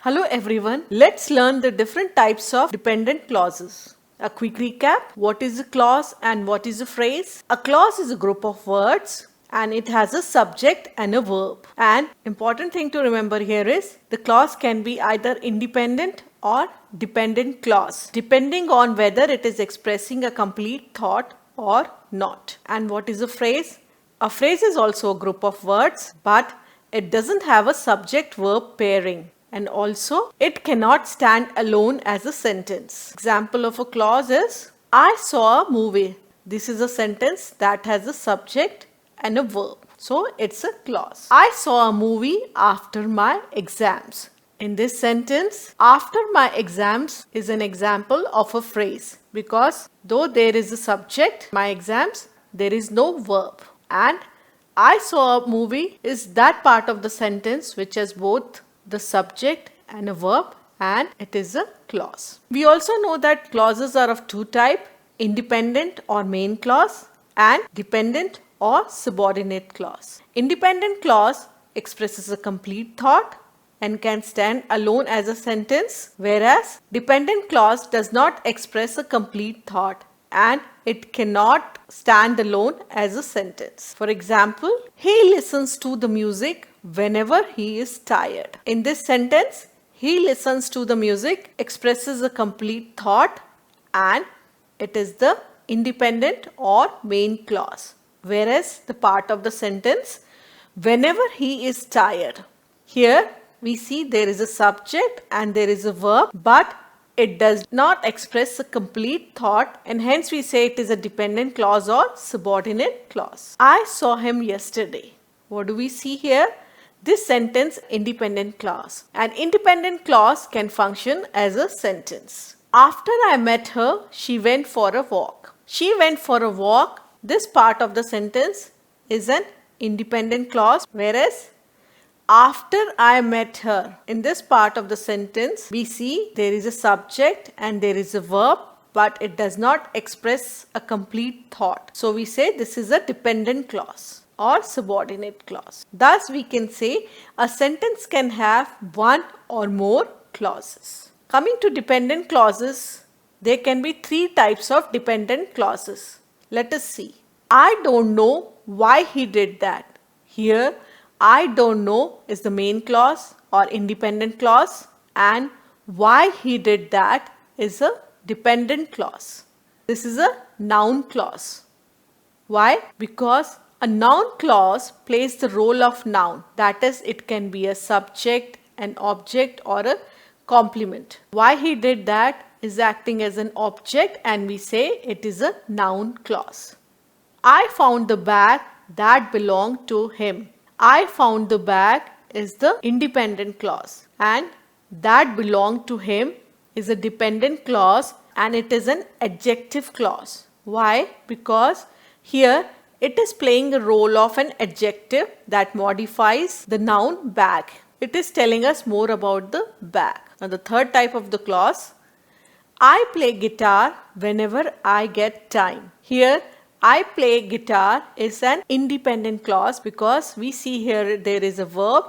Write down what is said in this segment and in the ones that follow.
Hello everyone, let's learn the different types of dependent clauses. A quick recap, what is a clause and what is a phrase? A clause is a group of words and it has a subject and a verb. And important thing to remember here is the clause can be either independent or dependent clause depending on whether it is expressing a complete thought or not. And what is a phrase? A phrase is also a group of words but it doesn't have a subject-verb pairing. And also, it cannot stand alone as a sentence. Example of a clause is, I saw a movie. This is a sentence that has a subject and a verb. So, it's a clause. I saw a movie after my exams. In this sentence, after my exams is an example of a phrase because though there is a subject, my exams, there is no verb. And I saw a movie is that part of the sentence which has both the subject and a verb and it is a clause. We also know that clauses are of two types, independent or main clause and dependent or subordinate clause. Independent clause expresses a complete thought and can stand alone as a sentence, whereas dependent clause does not express a complete thought and it cannot stand alone as a sentence. For example, he listens to the music whenever he is tired. In this sentence, he listens to the music expresses a complete thought and it is the independent or main clause. Whereas the part of the sentence, whenever he is tired. Here we see there is a subject and there is a verb but it does not express a complete thought and hence we say it is a dependent clause or subordinate clause. I saw him yesterday. What do we see here? This sentence independent clause. An independent clause can function as a sentence. After I met her, she went for a walk. She went for a walk. This part of the sentence is an independent clause, whereas after I met her, in this part of the sentence, we see there is a subject and there is a verb, but it does not express a complete thought. So we say this is a dependent clause or subordinate clause. Thus we can say a sentence can have one or more clauses. Coming to dependent clauses, there can be three types of dependent clauses. Let us see. I don't know why he did that. Here, I don't know is the main clause or independent clause and why he did that is a dependent clause. This is a noun clause. Why? Because a noun clause plays the role of noun. That is, it can be a subject, an object or a complement. Why he did that is acting as an object and we say it is a noun clause. I found the bag that belonged to him. I found the bag is the independent clause and that belonged to him is a dependent clause and it is an adjective clause. Why? Because here it is playing a role of an adjective that modifies the noun bag. It is telling us more about the bag. Now the third type of the clause, I play guitar whenever I get time. Here I play guitar is an independent clause because we see here there is a verb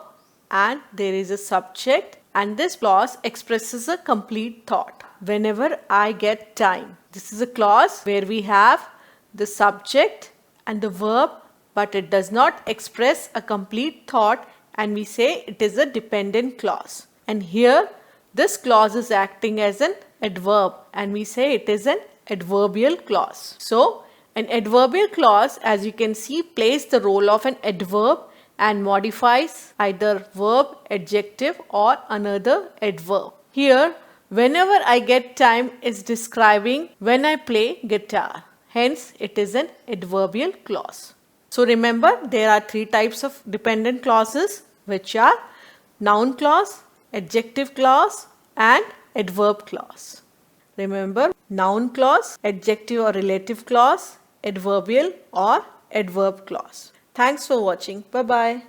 and there is a subject and this clause expresses a complete thought. Whenever I get time. This is a clause where we have the subject and the verb but it does not express a complete thought and we say it is a dependent clause. And here this clause is acting as an adverb and we say it is an adverbial clause. So an adverbial clause, as you can see, plays the role of an adverb and modifies either verb, adjective or another adverb. Here, whenever I get time is describing when I play guitar. Hence, it is an adverbial clause. So remember, there are three types of dependent clauses which are noun clause, adjective clause and adverb clause. Remember, noun clause, adjective or relative clause, adverbial or adverb clause. Thanks for watching. Bye-bye.